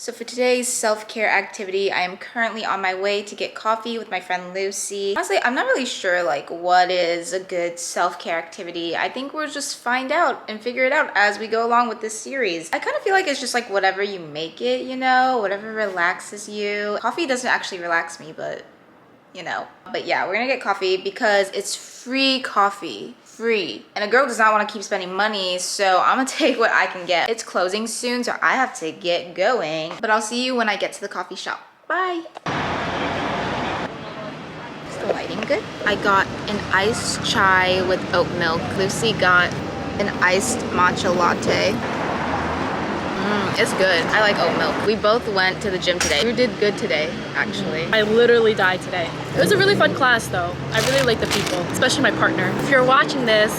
So for today's self-care activity, I am currently on my way to get coffee with my friend Lucy. Honestly, I'm not really sure like what is a good self-care activity. I think we'll just find out and figure it out as we go along with this series. I kind of feel like it's just like whatever you make it, you know, whatever relaxes you. Coffee doesn't actually relax me, but you know. But yeah, we're gonna get coffee because it's free coffee. Free. And a girl does not want to keep spending money, so I'm gonna take what I can get. It's closing soon, so I have to get going. But I'll see you when I get to the coffee shop. Bye. Is the lighting good? I got an iced chai with oat milk. Lucy got an iced matcha latte. It's good. I like oat milk. We both went to the gym today. We did good today, actually. I literally died today. It was a really fun class though. I really like the people, especially my partner. If you're watching this,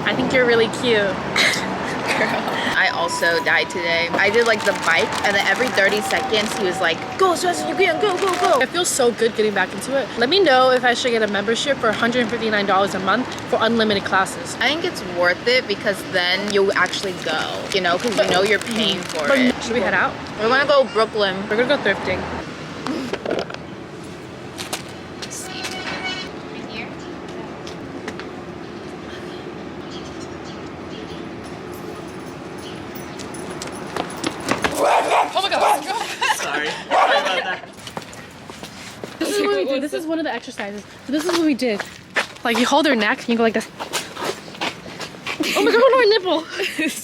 I think you're really cute. I also died today. I did like the bike, and then every 30 seconds he was like, go as fast as you can, go, go, go. It feels so good getting back into it. Let me know if I should get a membership for $159 a month for unlimited classes. I think it's worth it because then you'll actually go, you know, because you know you're paying for it. Should we head out? We're gonna go Brooklyn. We're gonna go thrifting. Oh my god. Sorry about that. This is what we did. This is one of the exercises. So this is what we did. Like you hold her neck and you go like this. Oh my god, my nipple.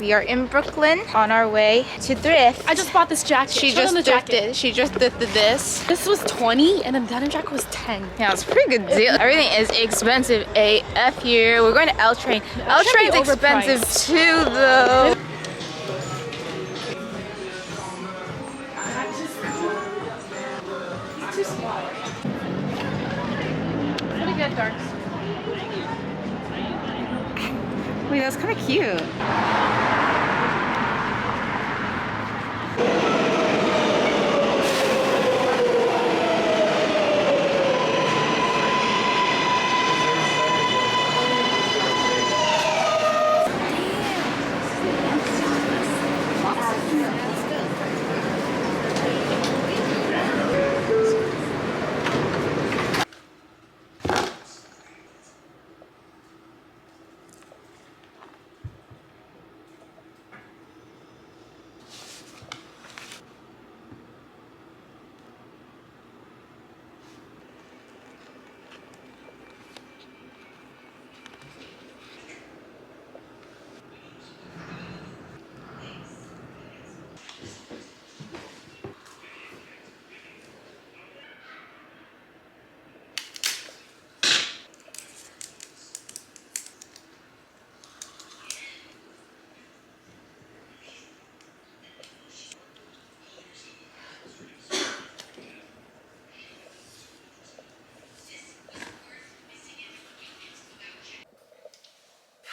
We are in Brooklyn on our way to thrift. I just bought this jacket. She just thrifted. She just thrifted this. This was 20 and the denim jacket was 10. Yeah, it's a pretty good deal. Everything is expensive AF here. We're going to L Train. L Train's expensive too though. Too small. Pretty good, darks. Wait, that's kind of cute.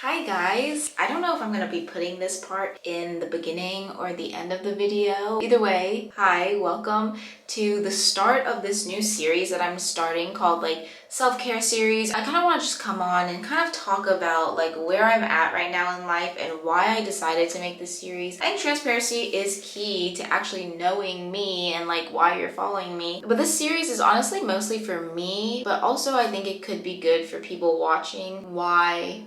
Hi guys, I don't know if I'm gonna be putting this part in the beginning or the end of the video. Either way, hi, welcome to the start of this new series that I'm starting called like self-care series. I kind of want to just come on and kind of talk about like where I'm at right now in life and why I decided to make this series. I think transparency is key to actually knowing me and like why you're following me. But this series is honestly mostly for me, but also I think it could be good for people watching. Why?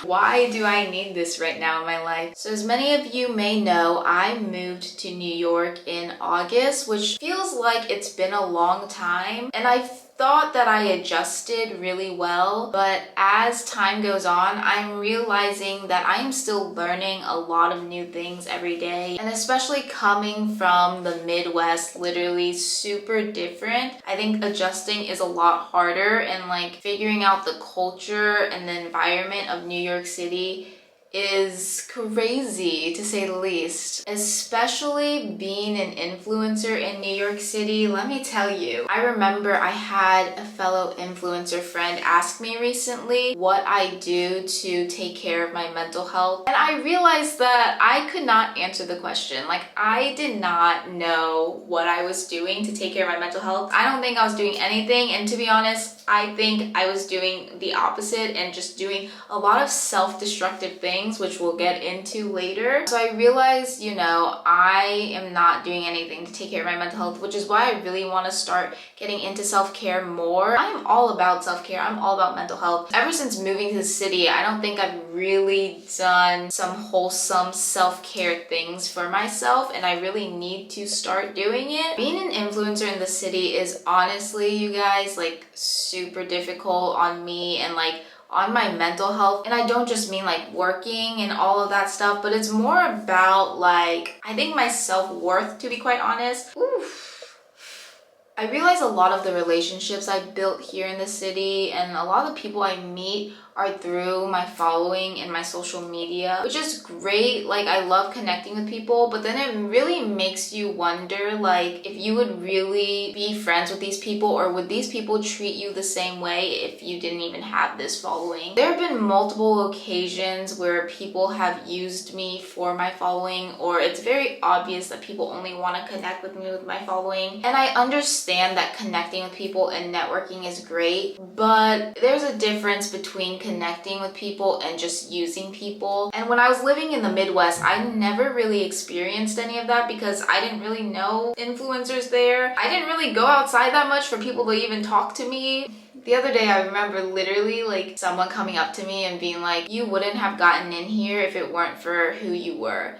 Why do I need this right now in my life? So as many of you may know, I moved to New York in August, which feels like it's been a long time. And I thought that I adjusted really well, but as time goes on, I'm realizing that I am still learning a lot of new things every day. And especially coming from the Midwest, literally super different, I think adjusting is a lot harder, and like figuring out the culture and the environment of New York City is crazy to say the least. Especially being an influencer in New York City, let me tell you. I remember I had a fellow influencer friend ask me recently what I do to take care of my mental health, and I realized that I could not answer the question. Like, I did not know what I was doing to take care of my mental health. I don't think I was doing anything, and to be honest, I think I was doing the opposite and just doing a lot of self-destructive things, which we'll get into later. So I realized, you know, I am not doing anything to take care of my mental health, which is why I really want to start getting into self-care more. I am all about self-care. I'm all about mental health. Ever since moving to the city, I don't think I've really done some wholesome self-care things for myself, and I really need to start doing it. Being an influencer in the city is honestly, you guys, like super difficult on me and like on my mental health. And I don't just mean like working and all of that stuff, but it's more about like, I think my self-worth, to be quite honest. Oof. I realize a lot of the relationships I built here in the city and a lot of the people I meet are through my following and my social media, which is great. Like, I love connecting with people, but then it really makes you wonder, like, if you would really be friends with these people, or would these people treat you the same way if you didn't even have this following? There have been multiple occasions where people have used me for my following, or it's very obvious that people only want to connect with me with my following. And I understand that connecting with people and networking is great, but there's a difference between connecting with people and just using people. And when I was living in the Midwest, I never really experienced any of that because I didn't really know influencers there. I didn't really go outside that much for people to even talk to me. The other day, I remember literally like someone coming up to me and being like, "You wouldn't have gotten in here if it weren't for who you were."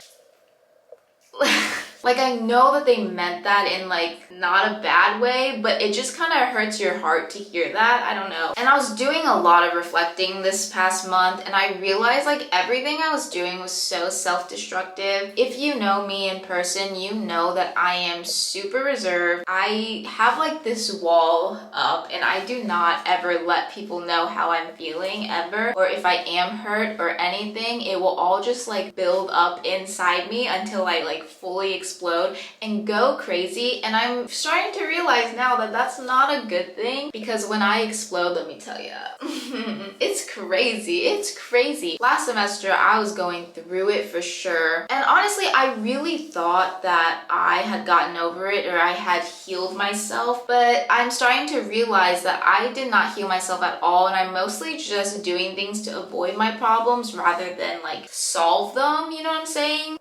Like, I know that they meant that in like not a bad way, but it just kind of hurts your heart to hear that. I don't know. And I was doing a lot of reflecting this past month, and I realized like everything I was doing was so self-destructive. If you know me in person, you know that I am super reserved. I have like this wall up, and I do not ever let people know how I'm feeling ever, or if I am hurt or anything. It will all just like build up inside me until I like fully explode and go crazy. And I'm starting to realize now that that's not a good thing, because when I explode, let me tell you, it's crazy. It's crazy. Last semester, I was going through it for sure. And honestly, I really thought that I had gotten over it or I had healed myself, but I'm starting to realize that I did not heal myself at all, and I'm mostly just doing things to avoid my problems rather than like solve them, you know what I'm saying?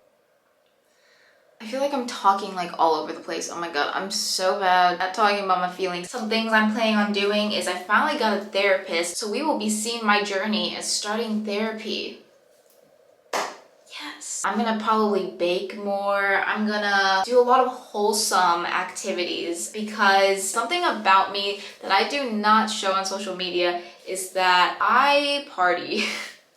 I feel like I'm talking like all over the place. Oh my god, I'm so bad at talking about my feelings. Some things I'm planning on doing is I finally got a therapist, so we will be seeing my journey as starting therapy. Yes. I'm gonna probably bake more. I'm gonna do a lot of wholesome activities, because something about me that I do not show on social media is that I party.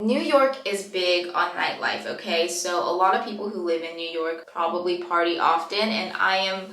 New York is big on nightlife, okay? So a lot of people who live in New York probably party often, and I am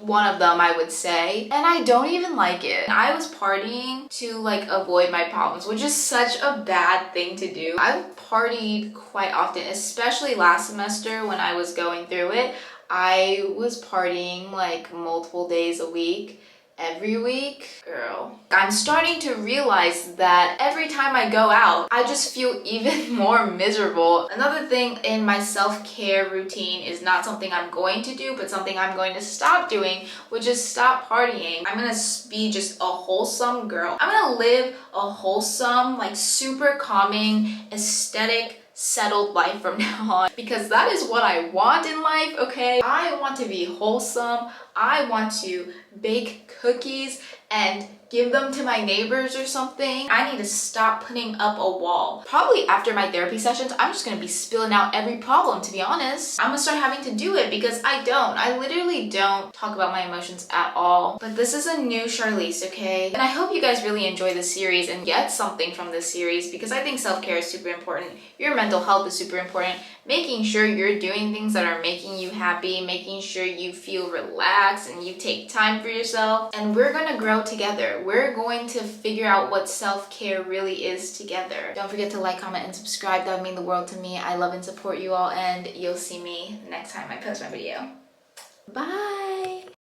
one of them, I would say. And I don't even like it. I was partying to like avoid my problems, which is such a bad thing to do. I partied quite often, especially last semester when I was going through it. I was partying like multiple days a week. Every week, girl. I'm starting to realize that every time I go out, I just feel even more miserable. Another thing in my self-care routine is not something I'm going to do, but something I'm going to stop doing, which is stop partying. I'm gonna be just a wholesome girl. I'm gonna live a wholesome, like super calming, aesthetic, settled life from now on, because that is what I want in life, okay? I want to be wholesome. I want to bake cookies and give them to my neighbors or something. I need to stop putting up a wall. Probably after my therapy sessions, I'm just gonna be spilling out every problem, to be honest. I'm gonna start having to do it because I literally don't talk about my emotions at all. But this is a new Charlize, okay? And I hope you guys really enjoy this series and get something from this series, because I think self-care is super important. Your mental health is super important. Making sure you're doing things that are making you happy, making sure you feel relaxed and you take time for yourself. And we're gonna grow together. We're going to figure out what self-care really is together. Don't forget to like, comment, and subscribe. That would mean the world to me. I love and support you all, and you'll see me next time I post my video. Bye!